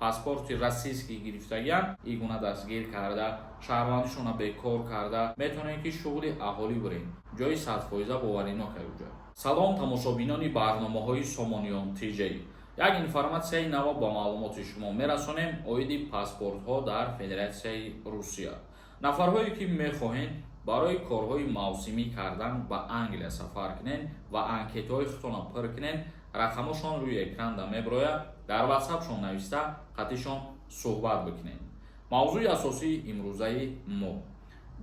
паспорти российский гирифтагиян ин гуна дастгир карда шаҳрвандишона бекор карда метавонем ки шуғли аҳолӣ бурем ҷои 100% боваринок аҷа. Салом тамошобинони барномаҳои Сомониён ТЖ. Як информатсияи нав ба маълумоти шумо мерасонем оиди паспортҳо дар Федератсияи Русия. Нафарҳое ки мехоҳед барои корҳои мавсимӣ кардан ба Англия сафар кунед ва анкетаҳои худтона пур кунед, рақамашон рӯи экран мебарояд, дар WhatsApp-шон нависта қатишон суҳбат бикунед. Мавзӯи асосии имрӯзаи мо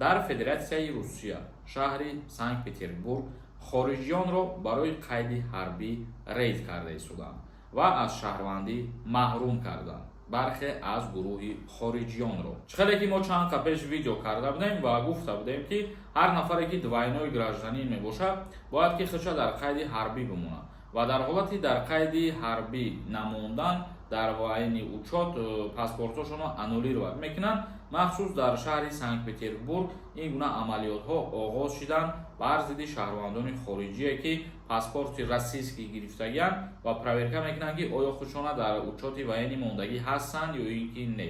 дар Федератсияи Русия шаҳри Санкт-Петербург хориҷиёнро барои қайди ҳарбӣ рейд карда истоданд ва аз шаҳрвандӣ маҳрум карданд бархе аз гурӯҳи хориҷиёнро. Чихеле ки мо чанд қа пеш видео карда будем ва гуфта будем ки ҳар нафаре ки двайнои гражданин мебошад бояд ки худша дар қайди ҳарбӣ бимонад ва дар ҳолати дар қайди ҳарбӣ намондан дар айни учёт паспортошонро аннулировать мекунанд. махсус дар шаҳри Санкт-Петербург ин гуна амалиётҳо оғоз шуданд бар зидди шаҳрвандони хориҷие ки паспорти российский гирифтагиян ва проверка мекунанд ки оё худшона дар учёти ваени мондагӣ ҳастанд ё ин ки не.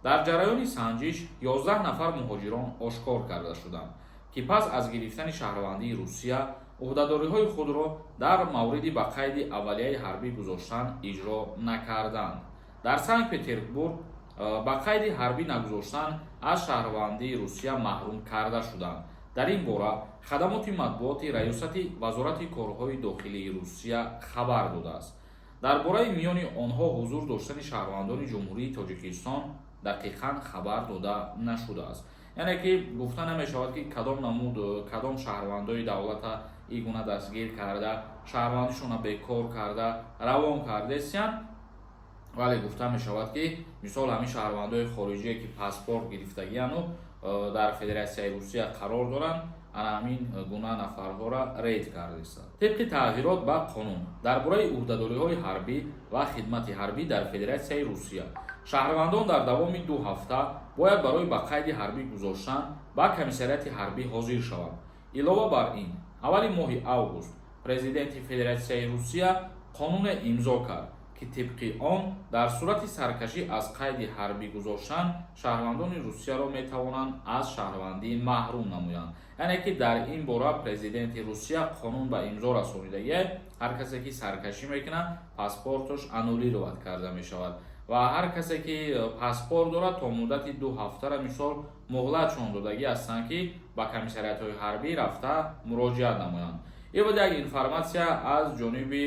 Дар ҷараёни санҷиш 11 нафар муҳоҷирон ошкор карда шуданд ки пас аз гирифтани шаҳрвандии Русия уҳдадориҳои худро дар мавриди ба қайди аввалияи ҳарбӣ гузоштан иҷро накарданд. Дар Санкт-Петербург ба қайди ҳарбӣ нагузоштан аз шаҳрвандии Русия маҳрум карда шуданд. Дар ин бора хадамоти матбуоти раёсати вазорати корҳои дохилии Русия хабар додааст. Дар бораи миёни онҳо ҳузур доштани шаҳрвандони ҷумҳурии Тоҷикистон дақиқан хабар дода нашудааст. яъне ки гуфта намешавад ки кадом намуд кадом шаҳрвандои давлата ин гуна дастгир карда шаҳрвандишона бекор карда равон кардестиянд, вале гуфта мешавад ки мисол ҳамин шаҳрвандои хориҷие ки паспорт гирифтагияну дар Федератсияи Русия қарор доранд, ана ҳамин гуна нафарҳоро рейд кардастанд. тибқи тағйирот ба қонун дар бораи уҳдадориҳои ҳарбӣ ва хидмати ҳарбӣ дар Федератсияи Русия шаҳрвандон дар давоми 2 ҳафта бояд барои ба қайди ҳарбӣ гузоштан ба комиссарияти ҳарбӣ ҳозир шаванд. илова бар ин, аввали моҳи август президенти Федератсияи Русия қонуне имзо кард ки тибқи он дар сурати саркашӣ аз қайди ҳарбӣ гузоштан шаҳрвандони Русияро метавонанд аз шаҳрвандӣ маҳрум намоянд. яъне ки дар ин бора президенти Русия қонун ба имзо расонидагӣ ҳар касе ки саркашӣ мекунад паспортош аннулировать карда мешавад ва ҳар касе ки паспорт дорад то муддати 2 ҳафтара мисол муҳлатшон додагӣ ҳастанд ки ба комиссариятҳои ҳарбӣ рафта муроҷиат намоянд. ин буд як информатсия аз ҷониби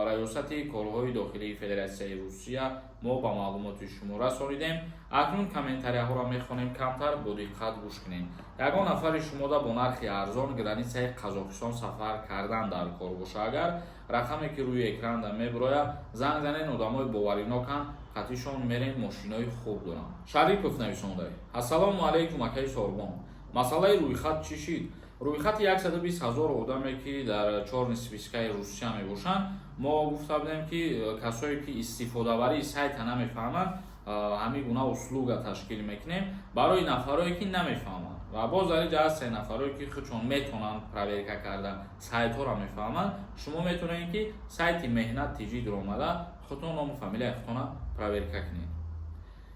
раёсати корҳои дохилии Федератсияи Русия мо ба маълумоти шумо расонидем. акнун комментарияҳоро мехонем камтар бо диққат гӯш кунем. ягон нафари шумода бо нархи арзон границаи Қазоқистон сафар кардан дар кор боша, агар рақаме ки рӯи экран мебарояд занг занед, одамои бовариноканд, қатишон мерен мошинои хуб доранд. Шарипов нависонда: ассалому алайкум акаи Сорбон, масъалаи рӯйхат чӣ шид? рӯйхати 120 000 одаме ки дар 4 спискаи Русия мебошанд, мо гуфта будем ки касое ки истифодаварии сайта намефаҳманд ҳамин гуна услуга ташкил мекунем барои нафарое ки намефаҳманд ва боз дар ин ҷаҳат се нафарое ки худшон метавонанд проверка карда сайтҳоро мефаҳманд, шумо метавонед ки сайти меҳнат тиҷидро омада худтон ному фамилияи худтона проверка кунед.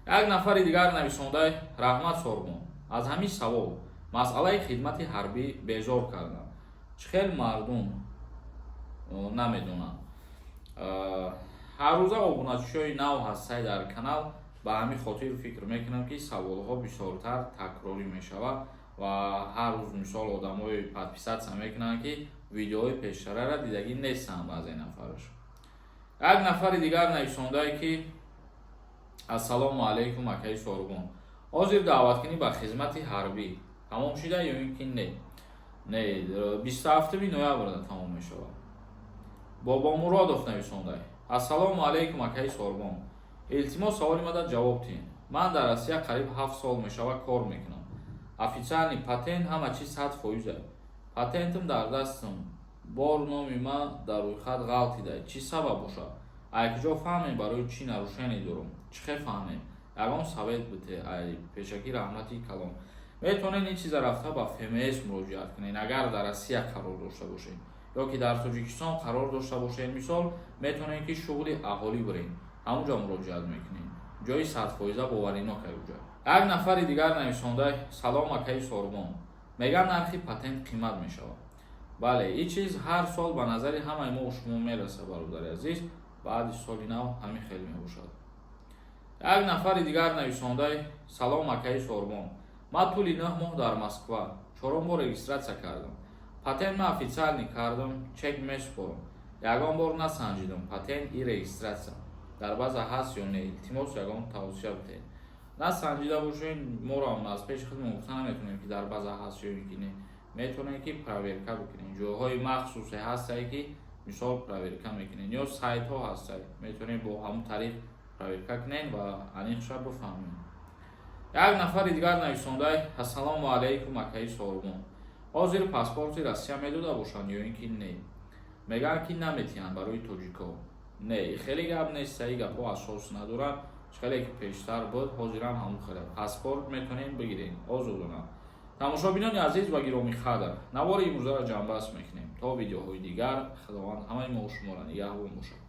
як нафари дигар нависонда: раҳмат Сорбон, аз ҳамин савол масъалаи хидмати ҳарбӣ безор кардам. чихел мардум намедонанд. ҳар рӯза обуначиҳои нав ҳастаи дар канал, ба ҳамин хотир фикр мекунам ки саволҳо бисёртар такрорӣ мешавад ва ҳар рӯз мисол одамои подписатсия мекунанд ки видеои пештарара дидагӣ нестанд баъзе нафараш. як нафари дигар нависондае ки ассалому алайкум акаи Сорбон, ҳозир даъваткунӣ ба хизмати ҳарбӣ тамом шуда ё ин ки не? Не, 27 ноябрда тамом мешавад. Бобомуродов нависонда: ассалому алайкум акаи Сорбон, илтимос саволи мада ҷавоб диҳед. ман дар Россия қариб 7 сол мешавад кор мекунам. официални патент ҳама чиз 100%. патентам дар дастам. бор номи ман дар рӯйхат ғалтида. чӣ сабаб бошад? айкиҷо фаҳмем барои чӣ нарушение дорам? чихе фаҳмем? ягон совет бите. ай пешакӣ раҳмати калом. метавонед ин чиза рафта ба ФМС муроҷиат кунед агар дар Россия қарор дошта бошед ё ки дар Тоҷикистон қарор дошта бошед. мисол метавонед ки шуғли аҳолӣ буред ҳамунҷо муроҷиат мекунем. ҷои 100% боваринок аюҷа. Як нафари дигар нависонда: салом акаи Сормон, мегӯяд нархи патент қимат мешавад. бале, ин чиз ҳар сол ба назари ҳамаи мо шумо мерасад бародари азиз, баъди соли нав ҳамин хел мебошад. Як нафари дигар нависонда: салом акаи Сормон, ман тӯли 9 моҳ дар Москва 4 бор регистратсия кардам. Патент ма официални кардам, чек месупорам. Ягон бор насанҷидам патент и регистратсия дар база ҳаст ё не. илтимос ягон тавсия бидеҳед. насанҷида бошед, моро аз пеши худмон гуфта наметонем ки дар база ҳаст ё ин ки не. метавонем ки проверка бикунем. ҷойҳои махсусе ҳастае ки мисол проверка мекунем, ё сайтҳо ҳастае, метавонем бо ҳамун тариқ проверка кунем ва аниқша бифаҳмем. Як нафари дигар нависонда: ассалому алайкум акаи Сормон, ҳозир паспорти Россия медода бошанд ё ин ки не. мегӯянд ки наметиҳанд барои тоҷико. не, хеле гап нест, ин гапҳо асос надорад. хеле ки пештар буд, ҳозирам ҳамун хеле паспорт метавонем бигирем озодона. тамошобинони азиз ва гиромӣ қадр, навори имрӯзаро ҷамъбаст мекунем. то видеоҳои дигар, худованд ҳамаи мо шуморо нигаҳбон бошад.